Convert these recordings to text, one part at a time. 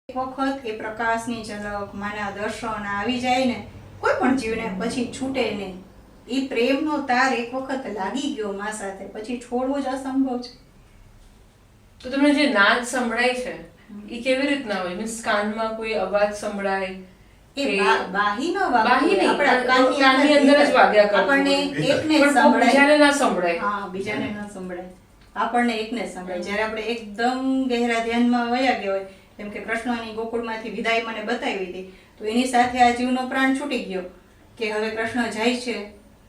એક વખત એ પ્રકાશની ઝલક માના દર્શન આવી જાય ને કોઈ પણ જીવને પછી છૂટે નહીં. એ પ્રેમનો તાર એક વખત લાગી ગયો માં સાથે પછી છોડવું જ અસંભવ છે. તો તમને જે નાદ સંભળાય છે એ કેવી રીતના હોય? મીન્સ કાનમાં કોઈ અવાજ સંભળાય એ બાહીનો બાહી નહીં, આપણા કાનની અંદર જ વાગ્યા કરતું આપણને હોય. એકને જ પણ સંભળાય. બીજાને ના સંભળાય. હા, બીજાને ન સંભળાય, આપણને એકને જ સંભળાય. જ્યારે આપણે એકદમ ગહેરા ધ્યાનમાં વયા ગયા હોય, જેમ કે કૃષ્ણની ગોકુળમાંથી વિદાય મને બતાવી હતી, તો એની સાથે આ જીવનો પ્રાણ છૂટી ગયો કે હવે કૃષ્ણ જાય છે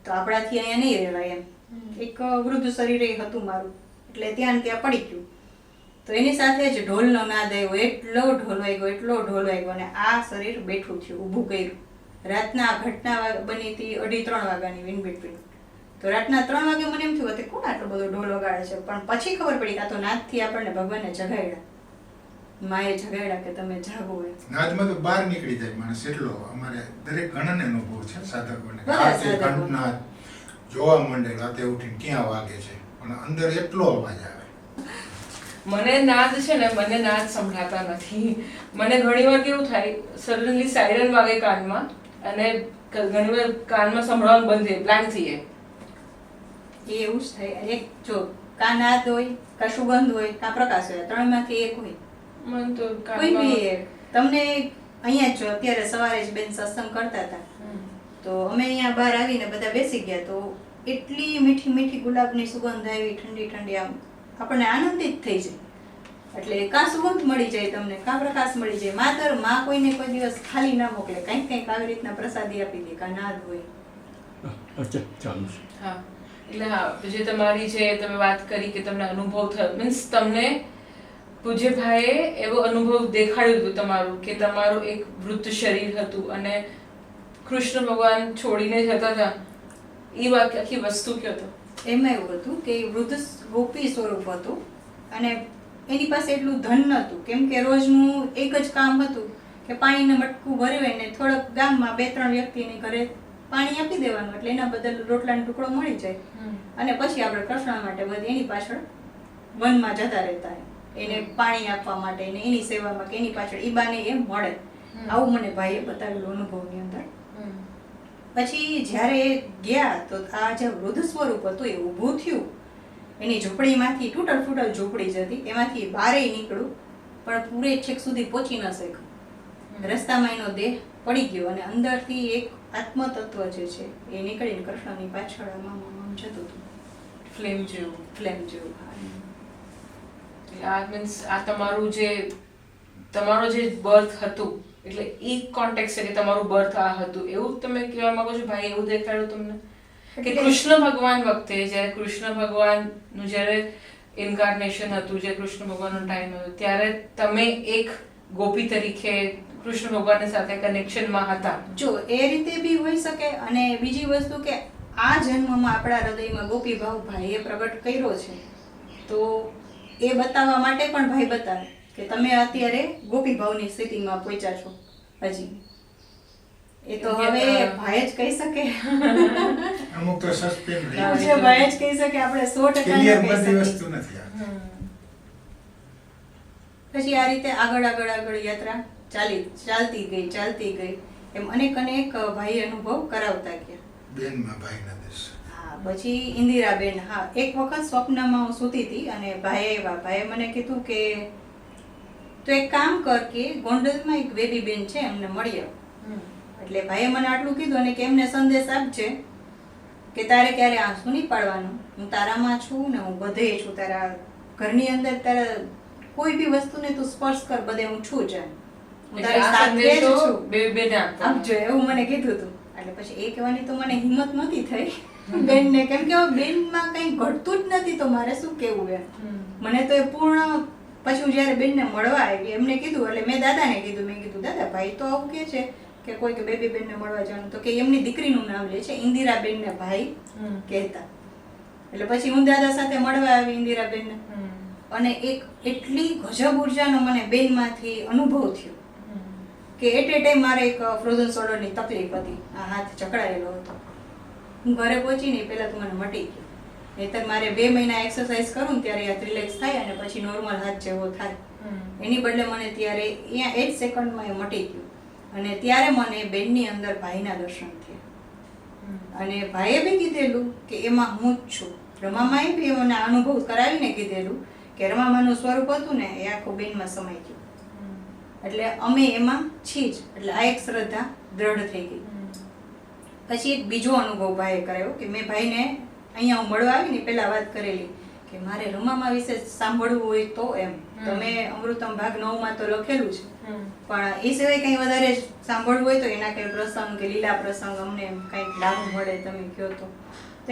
તો આપણાથી અહીંયા નહીં રહેવાય એમ. એક વૃદ્ધ શરીરે હતું મારું, એટલે ત્યાં ને ત્યાં પડી ગયું. તો એની સાથે જ ઢોલનો નાદ આવ્યો, એટલો ઢોલ વાગ્યો, એટલો ઢોલ વાગ્યો, અને આ શરીર બેઠું થયું, ઊભું કર્યું. રાતના આ ઘટના બની હતી 2:30 વાગ્યાની ઇન બિટવીન. તો રાતના 3 વાગે મને એમ થયું કે કોણ આટલો બધો ઢોલ વગાડે છે, પણ પછી ખબર પડી કે આ તો નાદથી આપણને ભગવાને જગાડ્યા, માએ જગાડ્યા કે તમે જાગો એમ. નાદમાં તો બહાર નીકળી જાય માણસ એટલો. અમારે દરેક ઘણાને અનુભવ છે સાધકોને. બધા રાતે સાધકો. ઘંટનાદ જોવા માંડે રાતે ઉઠીને ક્યાં વાગે છે, પણ અંદર એટલો અવાજ આવે. મને નાદ છે ને, મને નાદ સંભળાતા નથી. મને ઘણીવાર કેવું થાય, સડનલી સાયરન વાગે કાનમાં અને ઘણીવાર કાનમાં સંભળાવાનું બંધ થાય, બ્લેન્ક થઈ જાય. એ એવું જ થાય. એક જો કાં નાદ હોય, કાં સુગંધ હોય, કાં પ્રકાશ હોય, ત્રણમાંથી એક હોય. મને તો કોઈ બી એક. તમને અહીંયા જ જો અત્યારે સવારે જ બેન સત્સંગ કરતા હતા, તો અમે અહીંયા બહાર આવીને બધા બેસી ગયા, તો એટલી મીઠી મીઠી ગુલાબની સુગંધ આવી, ઠંડી ઠંડી, આમ આપણને આનંદિત થઈ જાય. એટલે કાં સુગંધ મળી જાય તમને, કાં પ્રકાશ મળી જાય. માતર માં કોઈને કોઈ દિવસ ખાલી ના મોકલે, કંઈક કંઈક આવી રીતના પ્રસાદી આપી દે, કાં નાદ હોય. અચ્છા, ચાલુ છે. હા, એટલે હા, જે તમારી જે તમે વાત કરી કે તમને અનુભવ થયો, મીન્સ તમને પૂજ્યભાઈએ એવો અનુભવ દેખાડ્યું હતું તમારું કે તમારું એક વૃદ્ધ શરીર હતું અને કૃષ્ણ ભગવાન છોડીને જતા હતા. એ આખી વસ્તુ કયો હતો? એમાં એવું હતું કે વૃદ્ધ ગોપી સ્વરૂપ હતું અને એની પાસે એટલું ધન નહોતું, કેમ કે રોજનું એક જ કામ હતું કે પાણીનું મટકું ભરવીને થોડોક ગામમાં 2-3 વ્યક્તિને ઘરે પાણી આપી દેવાનું, એટલે એના બદલ રોટલાનો ટુકડો મળી જાય. અને પછી આપણે કૃષ્ણ માટે બધી એની પાછળ વનમાં જતા રહેતા, એને પાણી આપવા માટે ને એની સેવામાં કે એની પાછળ ઈબાને એમ મળે. આવું મને ભાઈએ બતાવેલું અનુભવની અંદર. પછી જ્યારે એ ગયા તો આ જે વૃદ્ધ સ્વરૂપ હતું એ ઊભું થયું. એની ઝૂંપડીમાંથી તૂટલ ફૂટલ ઝૂંપડી જ હતી, એમાંથી બહારે નીકળ્યું, પણ પૂરે છેક સુધી પહોંચી ન શક્યું. રસ્તામાં એનો દેહ પડી ગયો અને અંદરથી એક આત્મતત્વ જે છે એ નીકળીને કૃષ્ણની પાછળ આમ જતું હતું, ફ્લેમ જેવું. ફ્લેમ જેવું. આ મીન્સ આ તમારું જે બર્થ હતું, એટલે એ કોન્ટેક્ટ છે કે તમારું બર્થ આ હતું, એવું તમે કહેવા માંગો છો? ભાઈ એવું દેખાડ્યું તમને કે કૃષ્ણ ભગવાન વખતે જ્યારે કૃષ્ણ ભગવાનનું જ્યારે ઇન્કાર્નેશન હતું, જે કૃષ્ણ ભગવાનનો ટાઈમ હતો, ત્યારે તમે એક ગોપી તરીકે કૃષ્ણ ભગવાનની સાથે કનેક્શનમાં હતા. જો એ રીતે બી હોઈ શકે, અને બીજી વસ્તુ કે આ જન્મમાં આપણા હૃદયમાં ગોપી ભાવ ભાઈએ પ્રગટ કર્યો છે, તો એ બતાવવા માટે પણ ભાઈ બતાવે કે તમે અત્યારે ગોપી ભાવની સ્થિતિમાં પહોંચ્યા છો. હજી એ તો હવે ભાઈ જ કહી શકે. અમુક તો સસ્પેન્ડ રહી પૂજ્ય ભાઈ જ કહી શકે, આપણે 100% ક્લિયર કહી બધી શકીએ. વસ્તુ નથી આ. પછી આ રીતે આગળ આગળ આગળ યાત્રા ચાલતી ગઈ. એમ અનેક ભાઈ અનુભવ કરાવતા ગયા. બેનમાં ભાઈના દેશ. હા, પછી ઇન્દિરાબેન, હા, એક વખત સ્વપ્નમાં હું સૂતી હતી અને ભાઈએ આવ્યા. ભાઈએ મને કીધું કે તું એક કામ કર કે ગોંડલમાં એક બેબી બેન છે, એમને મળી આવ. એટલે ભાઈએ મને આટલું કીધું અને કે એમને સંદેશ આપજે કે તારે ક્યારે આંસુ નહીં પાડવાનું, હું તારામાં છું ને હું બધે છું, તારા ઘરની અંદર તારા કોઈ બી વસ્તુને તું સ્પર્શ કર, બધે હું છું જ, હું તારી સાથે જ છું, આપજો, એવું મને કીધું હતું. એટલે પછી એ કહેવાની તો મને હિંમત નહોતી થઈ બેનને, કેમ કે બેનમાં કંઈ ઘટતું જ નથી, તો મારે શું કેવું એમ. મને તો એ પૂર્ણ. પછી હું જ્યારે બેનને મળવા આવી, એમને કીધું, એટલે મેં દાદાને કીધું, મેં કીધું દાદા ભાઈ તો આવું કે છે કે કોઈ કે બેબી બેનને મળવા જવાનું, તો કે એમની દીકરીનું નામ લે છે, ઇન્દિરાબેનને ભાઈ કહેતા. એટલે પછી હું દાદા સાથે મળવા આવી ઇન્દિરાબેનને, અને એક એટલી ગજબ ઉર્જાનો મને બેનમાંથી અનુભવ થયો કે એટ એ ટાઈમ મારે એક ફ્રોઝન શોલ્ડરની તકલીફ હતી, આ હાથ જકડાયેલો હતો. હું ઘરે પહોંચીને પહેલાં તો મને મટી ગયું, નહીંતર મારે 2 મહિના એક્સરસાઇઝ કરું ત્યારે યાદ રિલેક્સ થાય અને પછી નોર્મલ હાથ જેવો થાય. એની બદલે મને ત્યારે અહીંયા 8 સેકન્ડમાં એ મટી ગયું. અને ત્યારે મને બેનની અંદર ભાઈના દર્શન થયા. અને ભાઈએ બી કીધેલું કે એમાં હું જ છું. રમામાએ બી મને અનુભવ કરાવીને કીધેલું કે રમામાનું સ્વરૂપ હતું ને એ આખું બેનમાં સમાઈ ગયું. એટલે અમે એમાં છીએ જ. એટલે આ એક શ્રદ્ધા દ્રઢ થઈ ગઈ. પછી એક બીજો અનુભવ ભાઈએ કરાવ્યો કે મેં ભાઈને અહીંયા હું મળવા આવી ને પહેલા વાત કરેલી કે મારે રમામા વિશે સાંભળવું હોય તો એમ. તમે અમૃતમ ભાગ 9 માં તો લખેલું છે, પણ એ સિવાય કંઈ વધારે સાંભળવું હોય તો એના કંઈ પ્રસંગ કે લીલા પ્રસંગ અમને કંઈક લાભ મળે તમે કહો તો.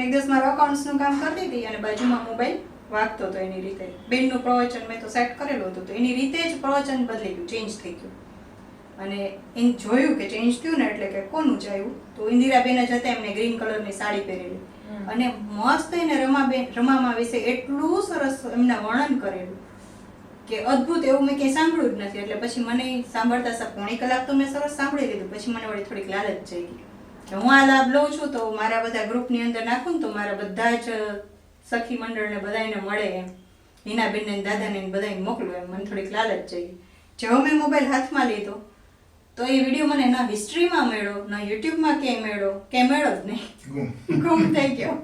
એક દિવસ મારા અકાઉન્ટ્સનું કામ કરતી હતી અને બાજુમાં મોબાઈલ વાગતો હતો એની રીતે. બેનનું પ્રવચન મેં તો સેટ કરેલું હતું તો એની રીતે જ પ્રવચન બદલી ગયું, ચેન્જ થઈ ગયું. અને એને જોયું કે ચેન્જ થયું ને એટલે કે કોનું ચાયું તો ઇન્દિરાબેન જ હતા. એમને ગ્રીન કલરની સાડી પહેરેલી અને મસ્ત એને રમામા વિશે એટલું સરસ એમના વર્ણન કરેલું કે અદ્ભુત, એવું મેં ક્યાંય સાંભળ્યું જ નથી. એટલે પછી મને સાંભળતા પોણી કલાક તો મેં સરસ સાંભળી લીધું. પછી મને વળી થોડીક લાલચ જઈ ગઈ કે હું આ લાભ લઉં છું તો મારા બધા ગ્રુપની અંદર નાખું ને તો મારા બધા જ સખી મંડળને બધાને મળે એમ, હિનાબેનને દાદાને બધાને મોકલું એમ. મને થોડીક લાલચ જઈ ગઈ. જેવો મેં મોબાઈલ હાથમાં લીધો તો એ વિડીયો મને ના હિસ્ટ્રીમાં મળ્યો ના યુટ્યુબમાં ક્યાંય મળ્યો જ નહીં, ગુમ થઈ ગયો.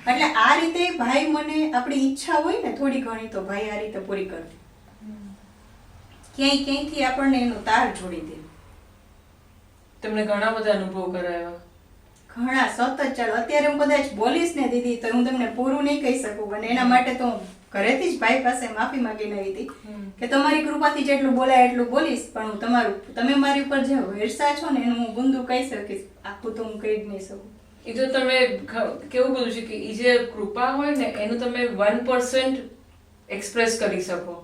એટલે આ રીતે ભાઈ મને આપણી ઈચ્છા હોય ને થોડી ઘણી તો ભાઈ આ રીતે પૂરી કરી દે. ક્યાંયથી આપણને એનો તાર જોડી દે. તમને ઘણા બધા અનુભવ કરાવ્યા. ઘણા સતત ચાલો. અત્યારે હું કદાચ બોલીશ ને દીદી તો હું તમને પૂરું નહીં કહી શકું. અને એના માટે તો હું ઘરેથી જ ભાઈ પાસે માફી માંગી આવી હતી કે તમારી કૃપાથી જેટલું બોલાય એટલું બોલીશ, પણ હું તમે મારી ઉપર જે વેરસા છો ને એનું હું ગુંદું કહી શકીશ, આખું તો હું કહી જ નહીં શકું. એ તો તમે કેવું બધું છે કે એ જે કૃપા હોય ને એનું તમે 1% એક્સપ્રેસ કરી શકો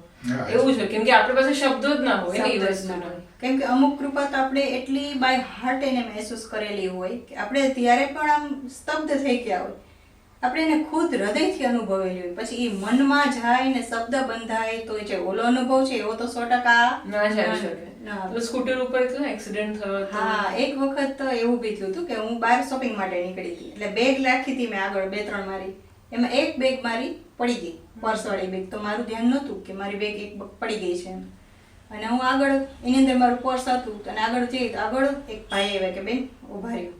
એવું છે. કેમ કે આપણી પાસે શબ્દો જ ના હોય ને એ વસ્તુનો. કેમ કે અમુક કૃપા તો આપણે એટલી બાય હાર્ટ એને મહેસૂસ કરેલી હોય કે આપણે ત્યારે પણ આમ સ્તબ્ધ થઈ ગયા હોય, આપણે એને ખુદ હૃદયથી અનુભવેલી હોય. પછી એ મનમાં જાય ને શબ્દ બંધાય તો જે ઓલો અનુભવ છે એવો તો 100% ના જઈ શકે. તો સ્કૂટર ઉપર તો એક્સિડન્ટ થયો હતો. હા, એક વખત એવું બી થયું હતું કે હું બહાર શોપિંગ માટે નીકળી હતી. એટલે બેગ રાખી હતી મેં આગળ 2-3 મારી, એમાં એક બેગ મારી પડી ગઈ, પર્સ વાળી બેગ. તો મારું ધ્યાન નહોતું કે મારી બેગ એક પડી ગઈ છે એમ. અને હું આગળ એની અંદર મારું પર્સ હતું અને આગળ જઈ તો આગળ એક ભાઈ આવ્યા કે બેન ઉભા રહ્યો.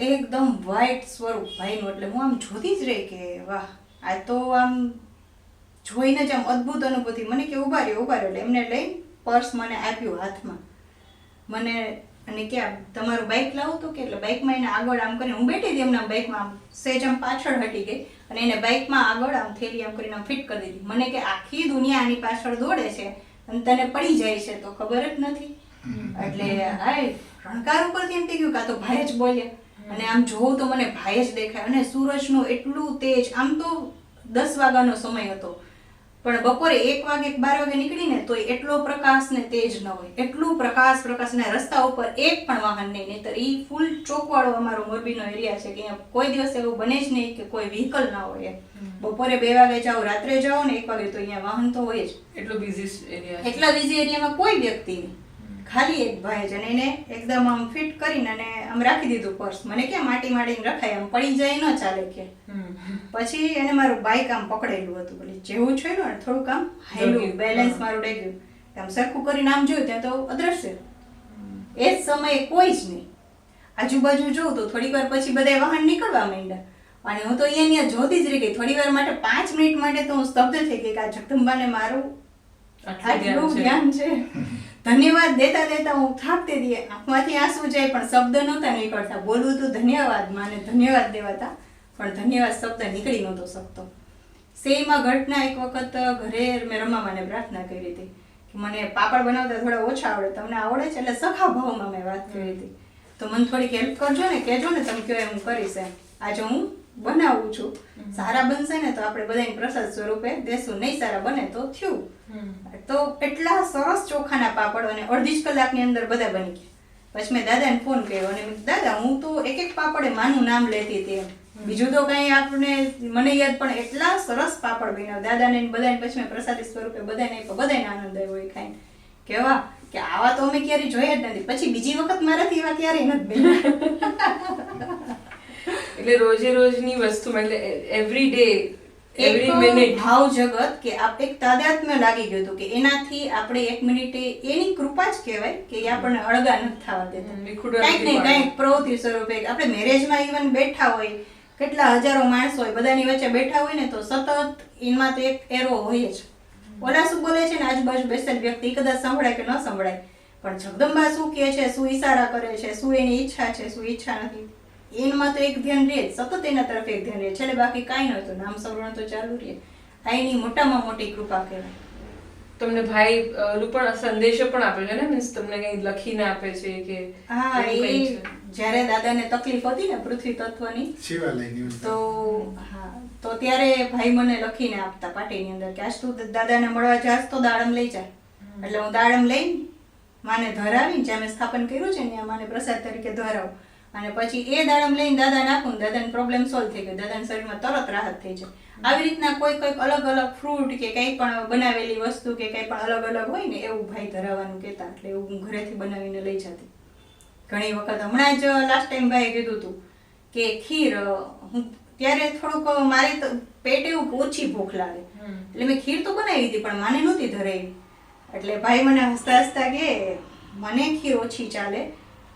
એકદમ વ્હાઈટ સ્વરૂપ ભાઈનું. એટલે હું આમ જોતી જ રહી કે વાહ, આ તો આમ જોઈને જ આમ અદ્ભુત અનુભૂતિ. મને કે ઉભા રહ્યો. એટલે એમને લઈને પર્સ મને આપ્યું હાથમાં મને અને કે તમારું બાઇક લાવો તો કે. એટલે બાઇકમાં એને આગળ આમ કરીને હું બેઠી હતી એમના બાઇકમાં આમ સેજ આમ પાછળ હટી ગઈ અને એને બાઇકમાં આગળ આમ થેલી આમ કરીને આમ ફિટ કરી દીધી. મને કે આખી દુનિયા આની પાછળ દોડે છે અને તને પડી જાય છે તો ખબર જ નથી. એટલે આ રણકાર ઉપરથી એમ થઈ ગયું કે આ તો ભાઈ જ બોલ્યા. અને આમ જોઉં તો મને ભાઈ જ દેખાય અને સૂરજનું એટલું તેજ. આમ તો 10 વાગ્યાનો સમય હતો પણ બપોરે 1 વાગે 12 વાગે નીકળીને તો એટલો પ્રકાશ ને તેજ ન હોય. એટલું પ્રકાશ ને રસ્તા ઉપર એક પણ વાહન નહીં. નહીતર ઈ ફૂલ ચોકવાળો અમારો મોરબીનો એરિયા છે કે અહીંયા કોઈ દિવસ એવું બને જ નહીં કે કોઈ વ્હીકલ ના હોય. બપોરે 2 વાગે જાઓ, રાત્રે જાઓ ને 1 વાગે તો અહીંયા વાહન તો હોય જ. એટલો બિઝી એરિયા. એટલા બિઝી એરિયામાં કોઈ વ્યક્તિ નહીં, ખાલી એક ભાઈ જ. અને એને એકદમ આમ ફિટ કરીને અને આમ રાખી દીધું પર્સ. મને કે માટીને રખાય, આમ પડી જાય ન ચાલે કે. પછી એને મારું બાઇક આમ પકડેલું હતું. એટલે જેવું છોડ્યું ને થોડુંક આમ હાલ્યું, બેલેન્સ મારું ડેગ્યું. આમ સરખું કરીને આમ જોયું ત્યાં તો અદ્રશ્ય. એ જ સમયે કોઈ જ નહીં. આજુબાજુ જોઉં તો થોડીક વાર પછી બધા વાહન નીકળવા માંડ્યા અને હું તો અહીંયા જોતી જ રહી ગઈ. થોડી વાર માટે 5 મિનિટ માટે તો હું સ્તબ્ધ થઈ ગઈ કે આ જગદંબાને મારું આટલું જ્ઞાન છે. ધન્યવાદ દેતા દેતા હું થાકતી હતી, આંખમાંથી આંસુ જાય પણ શબ્દ નહોતા નીકળતા. બોલવું તો ધન્યવાદ માને ધન્યવાદ દેવાતા પણ ધન્યવાદ શબ્દ નીકળી નહોતો શકતો. સેમાં ઘટના એક વખત ઘરે મેં રમામાને પ્રાર્થના કરી હતી કે મને પાપડ બનાવતા થોડા ઓછા આવડે, તમને આવડે છે? એટલે સખા ભાવમાં મેં વાત કરી હતી તો મને થોડીક હેલ્પ કરજો ને, કહેજો ને તમે કહો એમ હું કરીશ એમ. આજે હું બનાવું છું, સારા બનશે ને તો આપણે બધાને પ્રસાદ સ્વરૂપે દેશું, નહીં સારા બને તો થયું. તો એટલા સરસ ચોખાના પાપડ અને અડધી જ કલાકની અંદર બધા બની ગયા. પછી મેં દાદાને ફોન કર્યો અને દાદા હું તો એક પાપડે માનું નામ લેતી હતી, બીજું તો કઈ આપણે મને યાદ પણ એટલા સરસ પાપડ બન્યા દાદાને બધાને. પછી મેં પ્રસાદી સ્વરૂપે બધાને આનંદ આવ્યો એ ખાઈને. કેવા કે આવા તો અમે ક્યારેય જોયા જ નથી. પછી બીજી વખત મારાથી એવા ક્યારેય નથી બન્યા. એટલે રોજે રોજની વસ્તુ એટલે એવરી ડે એવરી એક મિનિટ. ભાવ જગત કે એક તાદાત્મ્ય લાગી ગયું હતું કે એનાથી આપણે એક મિનિટે એની કૃપા જ કહેવાય કે એ આપણને અળગા નથી થવા દેતા. We couldn't કંઈક ને be કંઈક પ્રવૃત્તિ સ્વરૂપે આપણે મેરેજમાં ઇવન બેઠા હોય, કેટલા હજારો માણસો હોય, બધાની વચ્ચે બેઠા હોય ને તો સતત એમાં તો એક એરો હોય જ. ઓલા શું બોલે છે ને આજુબાજુ બેસેલ વ્યક્તિ કદાચ સંભળાય કે ન સંભળાય, પણ જગદંબા શું કહે છે, શું ઈશારા કરે છે, શું એની ઈચ્છા છે, શું ઈચ્છા નથી, એમાં તો એક ધ્યાન રહે જ, સતત એના તરફ એક ધ્યાન રહે. છેલ્લે બાકી કાંઈ ન હતું, નામ સ્મરણ તો ચાલુ રહે. આ એની મોટામાં મોટી કૃપા કહેવાય. તમને ભાઈ ઓલું પણ સંદેશો પણ આપે છે ને, મીન્સ તમને કઈ લખીને આપે છે કે હા, એવું કંઈ છે? જ્યારે દાદાને તકલીફ હતી ને પૃથ્વી તત્વની, શિવાલયની અંદર. તો હા, તો ત્યારે ભાઈ મને લખીને આપતા પાટીની અંદર કે આજ તું દાદાને મળવા જાસ તો દાડમ લઈ જા. એટલે હું દાડમ લઈને માને ધરાવીને, જ્યાં મેં સ્થાપન કર્યું છે ને ત્યાં માને પ્રસાદ તરીકે ધરાવું, અને પછી એ દાડમ લઈને દાદા નાખું, દાદાને પ્રોબ્લેમ સોલ્વ થઈ ગયો, દાદાના શરીરમાં તરત રાહત થઈ જાય. આવી રીતના કોઈક અલગ અલગ ફ્રૂટ કે કંઈ પણ બનાવેલી વસ્તુ કે કંઈ પણ અલગ અલગ હોય ને એવું ભાઈ ધરાવવાનું કહેતા, એટલે એવું હું ઘરેથી બનાવીને લઈ જતી ઘણી વખત. હમણાં જ લાસ્ટ ટાઈમ ભાઈએ કીધું હતું કે ખીર, હું ત્યારે થોડુંક મારે તો પેટ એવું ઓછી ભૂખ લાગે, એટલે મેં ખીર તો બનાવી હતી પણ માને નહોતી ધરાવી. એટલે ભાઈ મને હસતા હસતા કે મને ખીર ઓછી ચાલે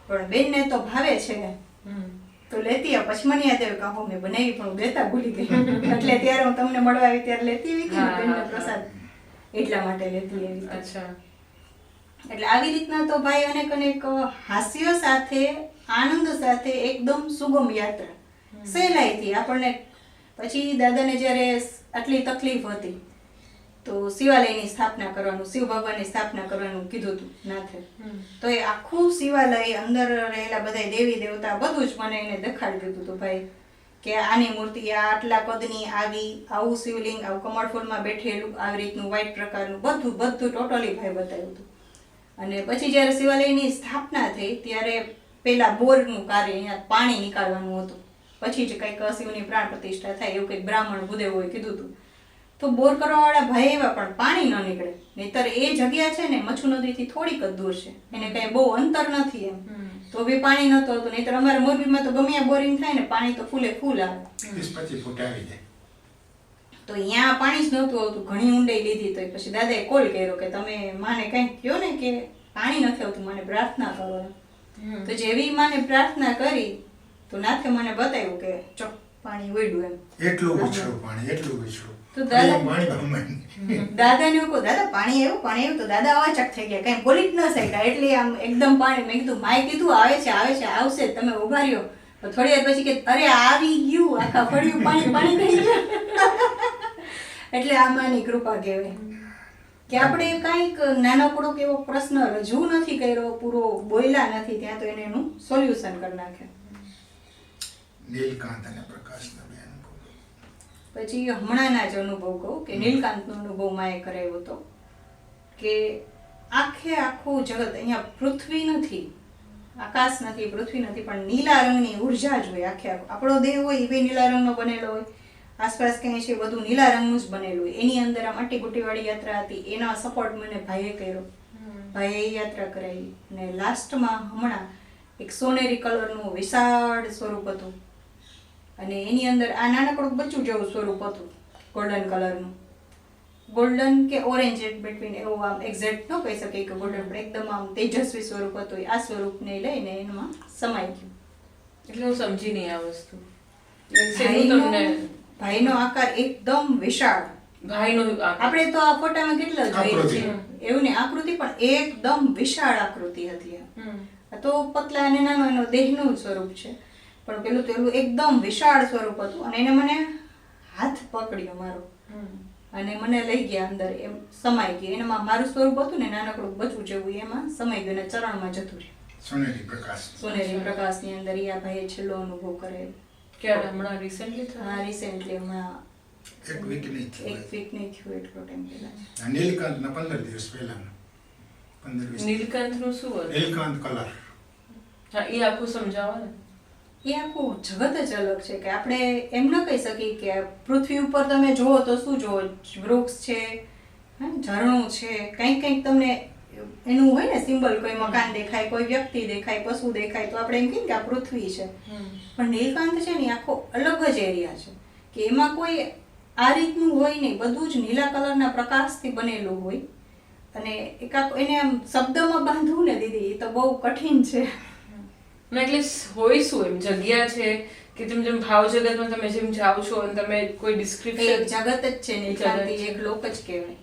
પણ બેનને તો ભાવે છે તો લેતી આવ. પછી મને યાદ આવ્યું કે હો મેં બનાવી પણ હું દેતા ભૂલી ગઈ. એટલે ત્યારે હું તમને મળવા આવી ત્યારે લેતી આવી હતી ને બેનને પ્રસાદ, એટલા માટે લેતી આવી. અચ્છા. એટલે આવી રીતના તો ભાઈ અનેક અનેક હાસ્ય સાથે, આનંદ સાથે એકદમ સુગમ યાત્રા સહેલાઈથી આપણને. પછી દાદાને જ્યારે આટલી તકલીફ હતી તો શિવાલયની સ્થાપના કરવાનું, શિવ ભગવાનની સ્થાપના કરવાનું કીધું હતું નાથે. તો એ આખું શિવાલય, અંદર રહેલા બધા દેવી દેવતા બધું જ મને એને દેખાડી દીધું હતું ભાઈ કે આની મૂર્તિ આ આટલા કદની આવી, આવું શિવલિંગ, આવું કમળ ફૂલમાં બેઠેલું, આવી રીતનું વ્હાઈટ પ્રકારનું બધું ટોટલી ભાઈ બતાવ્યું હતું. અને પછી જ્યારે શિવાલયની સ્થાપના થઈ ત્યારે પેલા બોરનું કાર્ય, અહીંયા પાણી નીકાળવાનું હતું, પછી જ કંઈક શિવની પ્રાણ પ્રતિષ્ઠા થાય એવું કંઈક બ્રાહ્મણ ભૂદેવોએ કીધું હતું. તો બોર કરવાવાળા ભાઈ એવા પણ પાણી ન નીકળે. નહીતર એ જગ્યા છે ને મચ્છુ નદીથી થોડીક જ દૂર છે, એને કઈ બહુ અંતર નથી એમ, તો બી પાણી નહોતું હતું. નહીતર અમારા મોરબીમાં તો ગમે બોરિંગ થાય ને પાણી તો ફૂલે ફૂલ આવે, 20-25 ફૂટ આવી જાય. તો અહીંયા પાણી જ નહોતું આવતું. ઘણી ઊંડાઈ લીધી તો પછી દાદાએ કોલ કર્યો કે તમે માને કંઈક કહો ને કે પાણી નથી આવતું, મને પ્રાર્થના કરો. તો જેવી માને પ્રાર્થના કરી તો નાથે મને બતાવ્યું કે ચો પાણી ઉડ્યું એમ. એટલું વિછળું પાણી, એટલું વિછળું. તો દાદા પાણી ભમાય. દાદાને એવું કહું, દાદા પાણી આવ્યું. તો દાદા અવાચક થઈ ગયા, કઈ બોલી જ ન શક્યા. એટલે આમ એકદમ પાણી. મેં કીધું માએ કીધું આવે છે આવશે જ, તમે ઉભા રહ્યો. તો થોડી વાર પછી કે અરે આવી ગયું, આખા ફળિયું પાણી થઈ ગયું. એટલે આ માની કૃપા કહેવાય કે આપણે કાંઈક નાનકડો એવો પ્રશ્ન રજૂ નથી કર્યો, પૂરો બોલ્યા નથી, ત્યાં તો એને એનું સોલ્યુશન કરી નાખે. નીલકાંત અને પ્રકાશના બે અનુભવ. પછી હમણાંના જ અનુભવ કહું કે નીલકાંતનો અનુભવ માએ કરાવ્યો હતો કે આખું જગત, અહીંયા પૃથ્વી નથી, આકાશ નથી, પૃથ્વી નથી, પણ નીલા રંગની ઉર્જા જ હોય. આખું આપણો દેહ હોય એ નીલા રંગનો બનેલો હોય, આસપાસ ક્યાંય છે બધું નીલા રંગનું જ બનેલું હોય. એની અંદર આ માટીગુટીવાળી યાત્રા હતી, એના સપોર્ટ મને ભાઈએ કર્યો, ભાઈએ એ યાત્રા કરાવી. અને લાસ્ટમાં હમણાં એક સોનેરી કલરનું વિશાળ સ્વરૂપ હતું, અને એની અંદર આ નાનકડું બચ્ચું જેવું સ્વરૂપ હતું, ગોલ્ડન કલરનું. ગોલ્ડન કે ઓરેન્જ બિટવીન એવું, આમ એક્ઝેક્ટ ન કહી શકે કે ગોલ્ડન, પણ એકદમ આમ તેજસ્વી સ્વરૂપ હતું. આ સ્વરૂપને લઈને એમાં સમાઈ ગયું. એટલે હું સમજી નહીં આ વસ્તુ. ભાઈનો આકાર એકદમ વિશાળ. ભાઈનો આપણે તો આ ફોટામાં કેટલા જોઈએ છે એવું ને, આકૃતિ પણ એકદમ વિશાળ આકૃતિ હતી. આ તો પતલા અને નાનો એનો દેહનું સ્વરૂપ છે, પણ પેલું તો એવું એકદમ વિશાળ સ્વરૂપ હતું. અને એને મને હાથ પકડ્યો મારો અને મને લઈ ગયા અંદર, એમ સમાઈ ગયા. એમાં મારું સ્વરૂપ હતું ને નાનકડું બચવું જેવું, એમાં સમાઈ ગયું અને ચરણમાં જતું રહ્યું. સોનેરી પ્રકાશની અંદર આ ભાઈએ છેલ્લો અનુભવ કરેલો. ક્યારે? હમણાં રિસેન્ટલી? હા, રિસેન્ટલી હમણાં એક વીક નહીં થયું એટલો ટાઈમ પહેલા. નીલકાંતના 15 દિવસ પહેલાનો. 15-20. નીલકંઠનું શું હતું? નીલકાંત કલર. હા, એ આખું સમજાવો ને. એ આખું જગત જ અલગ છે કે આપણે એમ ન કહી શકીએ કે પૃથ્વી ઉપર તમે જુઓ તો શું જુઓ, વૃક્ષ છે, ઝરણું છે, કંઈક તમને એનું હોય ને સિમ્બલ, કોઈ મકાન દેખાય, કોઈ વ્યક્તિ દેખાય, પશુ દેખાય, તો આપણે એમ કહીએ કે આ પૃથ્વી છે. પણ નીલકાંત છે ને આખો અલગ જ એરિયા છે કે એમાં કોઈ આ રીતનું હોય નહીં, બધું જ નીલા કલરના પ્રકાશથી બનેલું હોય. અને એને આમ શબ્દમાં બાંધવું ને દીદી એ તો બહુ કઠિન છે. એટલે હોય શું એમ જગ્યા છે કે જેમ જેમ ભાવ જગતમાં તમે જેમ જાઓ છો અને તમે કોઈ ડિસ્ક્રિપ્શન એક જગત જ છે નીલકાંતિ, એક લોક જ કહેવાય.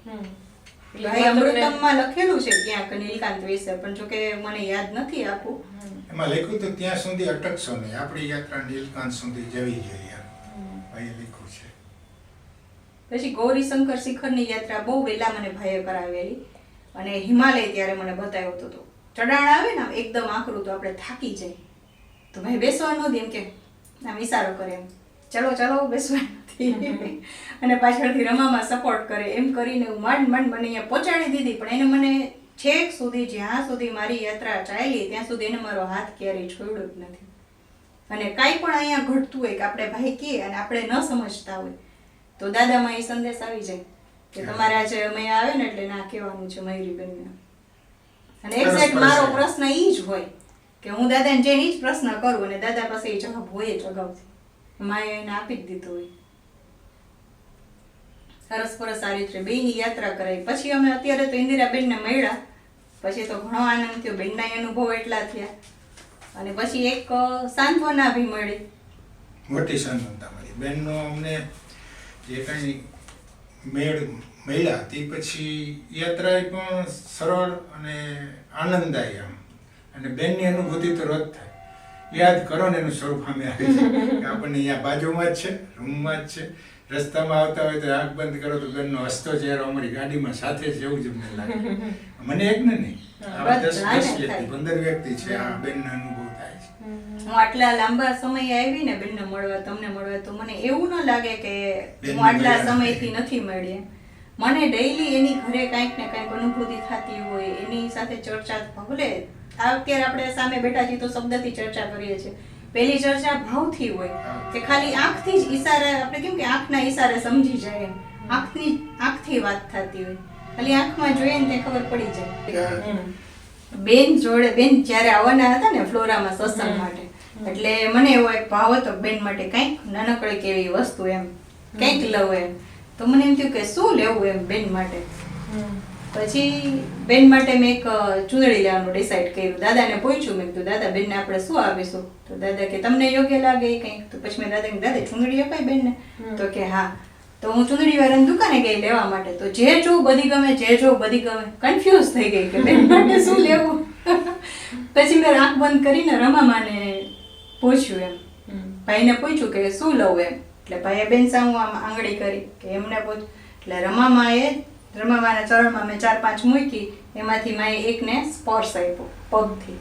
એટલે ભાઈ અમૃતમમાં લખેલું છે ક્યાંક નીલકાંત વિશે, પણ જો કે મને યાદ નથી આપું. એમાં લખ્યું તો ત્યાં સુધી અટકશો નહીં, આપણી યાત્રા નીલકાંત સુધી જવી જોઈએ, ભાઈએ લખ્યું છે. પછી ગૌરીશંકર શિખરની યાત્રા બહુ વહેલા મને ભાઈએ કરાવેલી, અને હિમાલય ત્યારે મને બતાવ્યો હતો. ચઢાણ આવે ને એકદમ આકરું તો આપણે થાકી જાય, તો ભાઈ બેસવાનું એમ કે આમ ઈશારો કરે એમ, ચલો ચલો બેસવાનું નથી, અને પાછળથી રમામાં સપોર્ટ કરે, એમ કરીને હું માંડ મને અહીંયા પહોંચાડી દીધી. પણ એને મને છેક સુધી, જ્યાં સુધી મારી યાત્રા ચાલી ત્યાં સુધી એને મારો હાથ ક્યારેય છોડ્યો જ નથી. અને કાંઈ પણ અહીંયા ઘટતું હોય કે આપણે ભાઈ કહીએ અને આપણે ન સમજતા હોય તો દાદામાં એ સંદેશ આવી જાય કે તમારે આજે અમે આવે ને એટલે ના કહેવાનું છે મયુરીબેનને. અને એક્ઝેક્ટ મારો પ્રશ્ન ઈ જ હોય કે હું દાદાને જઈને ઈ જ પ્રશ્ન કરું અને દાદા પાસે એ જવાબ હોય જ અગાઉથી, માએ એને આપી જ દીધો હોય. સરસ પરસ આ રીતે બેયની યાત્રા કરાઈ. પછી અમે અત્યારે તો ઇન્દિરાબેનને મળ્યા, પછી તો ઘણો આનંદ થયો, બેનના અનુભવ એટલા થયા. અને પછી એક સાંત્વના બી મળી, મોટી સાંત્વના મળી. બેનનો અમને જે કંઈ મેળ મળ્યા તે પછી યાત્રા પણ સરળ અને આનંદદાયી આમ. અને બેનની અનુભૂતિ તો રોજ થાય, યાદ કરો ને એનું સ્વરૂપ સામે આવે છે કે આપણને અહીંયા બાજુમાં જ છે, રૂમમાં જ છે, રસ્તામાં આવતા હોય તો આંખ બંધ કરો તો બેનનો હસતો ચહેરો અમારી ગાડીમાં સાથે જ એવું જ અમને લાગે. મને એક ને નહીં, આ 10 વ્યક્તિ 15 વ્યક્તિ છે આ બેનનો અનુભવ થાય છે. હું આટલા લાંબા સમય આવી ને બેનને મળવા, તમને મળવા, તો મને એવું ન લાગે કે હું આટલા સમયથી નથી મળી. મને ડેઈલી એની ઘરે કાંઈક ને કાંઈક અનુભૂતિ થતી હોય, એની સાથે ચર્ચા. ભલે અત્યારે આપણે સામે બેઠા છીએ તો શબ્દથી ચર્ચા કરીએ છીએ, પહેલી ચર્ચા ભાવથી હોય કે ખાલી આંખથી જ ઈશારે, આપણે કેમ કે આંખના ઈશારે સમજી જાય એમ, આંખથી વાત થતી હોય, ખાલી આંખમાં જોઈએ ને તે ખબર પડી જાય. બેન જોડે, બેન જ્યારે આવવાના હતા ને ફ્લોરામાં સત્સંગ માટે, એટલે મને એવો એક ભાવ હતો બેન માટે કંઈક નાનકડી કેવી વસ્તુ એમ કંઈક લઉં એમ. તો મને એમ થયું કે શું લેવું એમ બેન માટે. પછી બેન માટે મેં એક ચૂંદડી લેવાનું ડિસાઈડ કર્યું. દાદાને પૂછ્યું, મેં કીધું દાદા બેનને આપણે શું આપીશું? તો દાદા કે તમને યોગ્ય લાગે એ કંઈક. તો પછી મેં દાદાને દાદા ચૂંદડી અપાય બેનને? તો કે હા. તો હું ચૂંદડી વાળાની દુકાને ગઈ લેવા માટે. તો જે જોઉં બધી ગમે, જે જોઉં બધી ગમે, કન્ફ્યુઝ થઈ ગઈ કે બેન માટે શું લેવું. પછી મેં આંખ બંધ કરીને રમામાને પૂછ્યું એમ, ભાઈને પૂછ્યું કે શું લઉં એમ. એટલે ભાઈએ બેન સામું આમ આંગળી કરી કે એમને પૂછ. એટલે રમામાના ચરણમાં મેં 4-5 મૂકી, એમાંથી માએ એકને સ્પર્શ આપ્યો પગથી.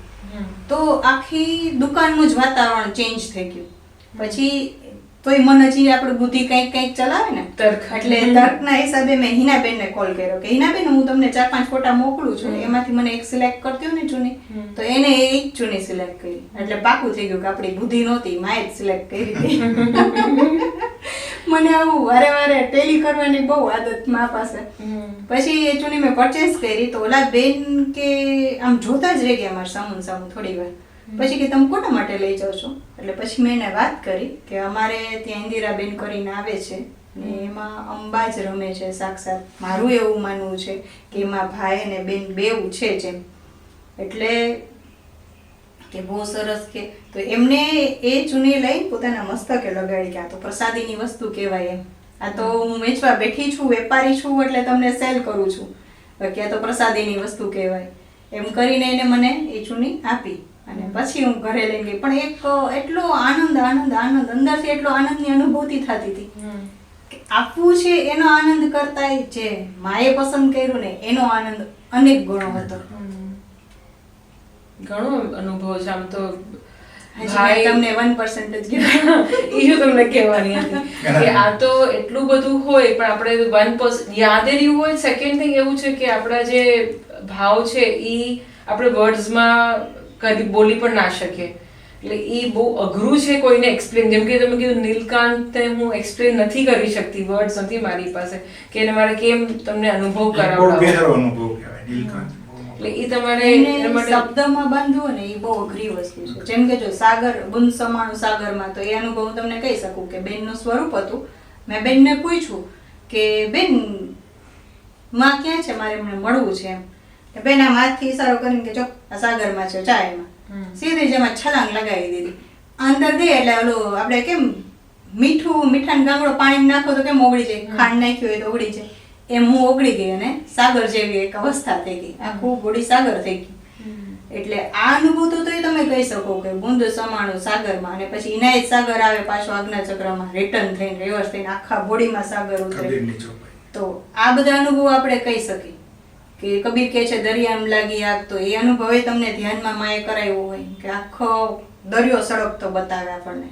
તો આખી દુકાનનું જ વાતાવરણ ચેન્જ થઈ ગયું. પછી તોય મન હજી આપણું બુદ્ધિ કંઈક ચલાવે ને, એટલે તર્કના હિસાબે મેં હિનાબેનને કોલ કર્યો કે હિનાબેન હું તમને 4-5 ફોટા મોકલું છું, એમાંથી મને એક સિલેક્ટ કરતી ને ચૂની. તો એને એક ચૂની સિલેક્ટ કરી, એટલે પાકું થઈ ગયું કે આપણી બુદ્ધિ નહોતી, માએ જ સિલેક્ટ કરી હતી. મને આવું વારે વારે ટેલી કરવાની બહુ આદત મા પાસે. પછી એ ચૂની મેં પરચેસ કરી. તો ઓલા બેન કે આમ જોતા જ રહી ગયા મારા સામું થોડી વાર. પછી કે તમે કોના માટે લઈ જાઓ છો? એટલે પછી મેં એને વાત કરી કે અમારે ત્યાં ઇન્દિરાબેન કરીને આવે છે ને એમાં અંબા જ રમે છે સાક્ષાત. મારું એવું માનવું છે કે એમાં ભાઈ અને બેન બેઉ છે જ એમ. એટલે કે બહુ સરસ કે. તો એમને એ ચૂની લઈ પોતાના મસ્તકે લગાડી કે આ તો પ્રસાદીની વસ્તુ કહેવાય એમ. આ તો હું વેચવા બેઠી છું, વેપારી છું, એટલે તમને સેલ કરું છું, બાકી આ તો પ્રસાદીની વસ્તુ કહેવાય એમ કરીને એને મને એ ચૂની આપી. અને પછી હું ઘરે લઈ ગઈ. પણ એક એટલો આનંદ અંદરથી એટલો આનંદની અનુભૂતિ થતી હતી કે આપવું છે એનો આનંદ કરતા જે માએ પસંદ કર્યું ને એનો આનંદ અનેક ગણો હતો. ઘણો અનુભવ છે આમ તો. ભાઈ તમને 1% જ એ જો તમને કહેવાની હતી કે આ તો એટલું બધું હોય પણ આપણે 1% યાદ રહ્યું હોય. સેકન્ડ થિંગ એવું છે કે આપણા જે ભાવ છે એ આપણે વર્ડ્સમાં કદી બોલી પણ ના શકીએ. એટલે એ બહુ અઘરું છે કોઈને એક્સપ્લેન. જેમ કે તમે કીધું નીલકાંતને હું એક્સપ્લેન નથી કરી શકતી, વર્ડ્સ નથી મારી પાસે કે એને મારે કેમ તમને અનુભવ કરાવડાવો. એટલે એ તમારે શબ્દમાં બાંધવું ને એ બહુ અઘરી વસ્તુ છે. જેમ કે જો સાગર ગુંદ સમાણું સાગરમાં, તો એ અનુભવ હું તમને કહી શકું કે બેનનું સ્વરૂપ હતું મેં બેનને પૂછ્યું કે બેન માં ક્યાં છે, મારે એમને મળવું છે એમ. તો બેન આમ હાથથી ઈશારો કરીને કે જો આ સાગરમાં છે ચા એમાં. સીધી જેમાં છલાંગ લગાવી દીધી. અંદર ગઈ એટલે ઓલું આપણે કેમ મીઠાનો ગાંગડો પાણી નાખો તો કેમ ઓગળી જાય, ખાંડ નાખી હોય તો ઓગળી જાય, એમ હું ઓગળી ગઈ અને સાગર જેવી એક અવસ્થા થઈ ગઈ, આખું બોડી સાગર થઈ ગઈ. એટલે આ અનુભવ તો એ તમે કહી શકો કે બુંદ સમાણું સાગરમાં, અને પછી ઇનાયત સાગર આવે પાછો આજ્ઞા ચક્રમાં રિટર્ન થઈને રિવર્સ થઈને આખા બોડીમાં સાગર ઉતરે. કબીરની ચોપાઈ. તો આ બધા અનુભવ આપણે કહી શકીએ કે કબીર કહે છે દરિયામાં લાગી આગ, તો એ અનુભવ તમને ધ્યાનમાં માએ કરાવ્યો હોય કે આખો દરિયો સળગતો બતાવે આપણને.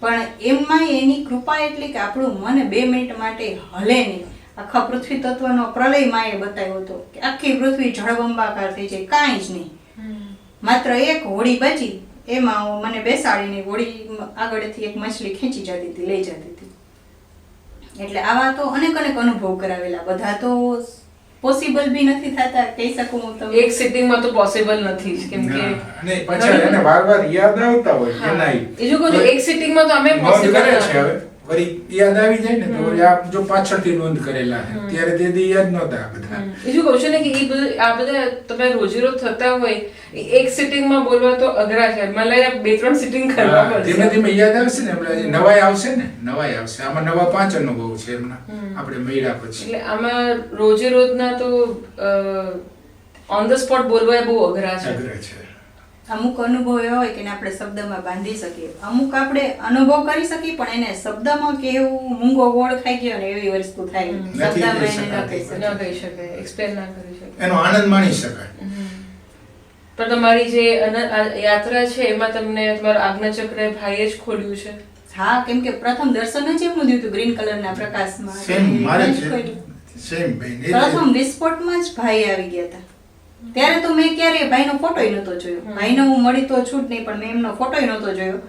પણ એમાં એની કૃપા એટલી કે આપણું મન 2 મિનિટ માટે હલે નહીં. આખા પૃથ્વી તત્વનો પ્રલય માએ બતાવ્યો હતો કે આખી પૃથ્વી જળબંબાકાર થઈ જાય, કાંઈ જ નહીં. માત્ર એક હોડી બચી, એમાં મને બેસાડીને હોડી આગળથી એક મછલી ખેંચી જતી હતી, લઈ જતી હતી. એટલે આવા તો અનેક અનુભવ કરાવેલા, બધા તો પોસિબલ બી નથી થતા કહી શકું હું તમને. એક સિટિંગમાં તો પોસિબલ નથી જ, કેમ કે અને પાછા એને વારવાર યાદ આવતા હોય એનાય. એ જો કહું એક સિટિંગમાં તો અમે નોંધ પોસિબલ કરે છે હવે વળી યાદ આવી જાય ને તો વળી આ જો પાછળથી નોંધ કરેલા છે ત્યારે તે દી યાદ નહોતા આ બધા. એ જો કહું છું ને કે એ બધું આ બધા તમે રોજેરોજ થતા હોય, એક સિટિંગમાં બોલવા તો અઘરા છે, મને લાગે 2-3 સિટિંગ કરવા પડશે. ધીમે ધીમે યાદ આવશે ને એટલે નવાઈ આવશે ને, નવાઈ આવશે. આમાં નવા 5 અનુભવ છે એમના આપણે મળ્યા પછી. એટલે આમાં રોજેરોજના તો ઓન ધ સ્પોટ બોલવા એ બહુ અઘરા છે. અઘરા છે. અમુક અનુભવ એવા હોય કે એને આપણે શબ્દમાં બાંધી શકીએ, અમુક આપણે અનુભવ કરી શકીએ પણ એને શબ્દમાં કેવું મૂંગો ગોળ ખાઈ ગયો ને એવી વસ્તુ થાય, શબ્દમાં એને ન કહી ન કહી શકાય, એક્સપ્લેન ના કરી શકાય, એનો આનંદ માણી શકાય. પણ તમારી જે યાત્રા છે એમાં તમને તમારું આજ્ઞાચક્ર ભાઈએ જ ખોલ્યું છે. હા, કેમ કે પ્રથમ દર્શન જ એમનું દીધું ગ્રીન કલરના પ્રકાશમાં. સેમ મારે એને જ છે, ખોલ્યું. સેમ ભાઈ ને પ્રથમ વિસ્ફોટમાં જ ભાઈ આવી ગયા હતા. ત્યારે તો મેં ક્યારે ભાઈનો ફોટોય નહોતો જોયો. ભાઈને હું મળી તો છું જ નહીં, પણ મેં એમનો ફોટોય નહોતો જોયો.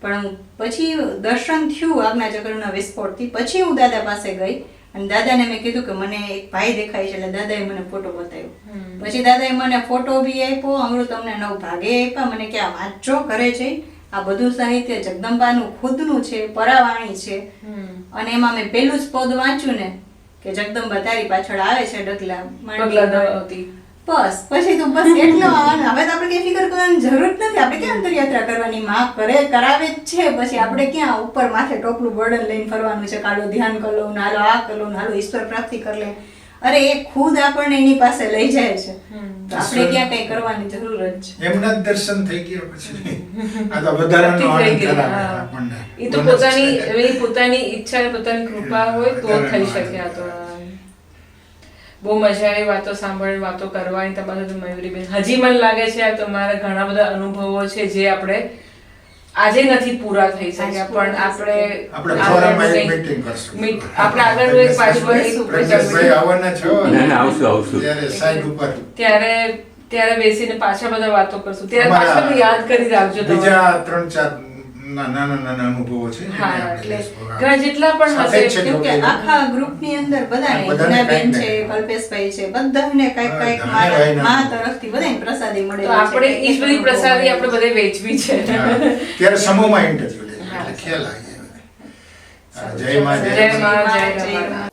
પણ પછી દર્શન થયું આજ્ઞાચક્રના વિસ્ફોટથી, પછી હું દાદા પાસે ગઈ અને દાદાને મેં કીધું કે મને એક ભાઈ દેખાય છે, એટલે દાદાએ મને ફોટો બતાવ્યો. પછી દાદાએ મને ફોટો બી આપ્યો, અમૃત અમને 9 ભાગે આપ્યા. મને કે આ વાંચો ઘરે જઈ, આ બધું સાહિત્ય જગદંબાનું ખુદનું છે, પરાવાણી છે. અને એમાં મેં પહેલું જ પદ વાંચ્યું ને કે જગદંબા તારી પાછળ આવે છે ડગલા દબાવતી. બસ પછી તો બસ એટલો હવે તો આપણે કઈ ફિકર કરવાની જરૂર જ નથી. આપણે ક્યાં અંતરયાત્રા કરવાની, માં કરાવે જ છે. પછી આપણે ક્યાં ઉપર માથે ટોપલું બર્ડન લઈને ફરવાનું છે, કાલો ધ્યાન કરી લો, હાલો આ કરી લો, હાલો ઈશ્વર પ્રાપ્તિ કરી લે. અરે એ ખુદ આપણને એની પાસે લઈ જાય છે, તો આપણે ક્યાં કઈ કરવાની જરૂર જ છે. એમના જ દર્શન થઈ ગયા પછી આ તો વધારાનો આનંદ કરાવે આપણને. એ તો પોતાની ઈચ્છા અને પોતાની કૃપા હોય તો થઈ શકે. આ તો બહુ મજા આવી વાતો સાંભળવાની, વાતો કરવાની તમારી સાથે મયુરીબેન. હજી મને લાગે છે આ તમારા ઘણા બધા અનુભવો છે જે આપણે આજે નથી પૂરા થઈ શક્યા, પણ આપણે ફોરમમાં એક મીટિંગ કરશું. આપણે આગળ એક પાછું પ્રજ્ઞેશભાઈ આવવાના છો આવશું ત્યારે સાઈડ ઉપર ત્યારે બેસીને પાછા બધા વાતો કરશું. ત્યારે પાછા યાદ કરી રાખજો તમે. બીજા 3-4 નાના અનુભવો છે. હા, એટલે ઘણા જેટલા પણ હશે, કેમ કે આખા ગ્રુપની અંદર બધાને હિનાબેન છે, કલ્પેશભાઈ છે, બધાને કઈક મા તરફથી બધાને પ્રસાદી મળે. તો આપણે ઈ જ બધી પ્રસાદી આપણે બધે વેચવી છે. ત્યારે સમૂહમાં ઇન્ટરવ્યુ લે એટલે ખ્યાલ આવી જાય. જય મા, જય મા, જય રમા.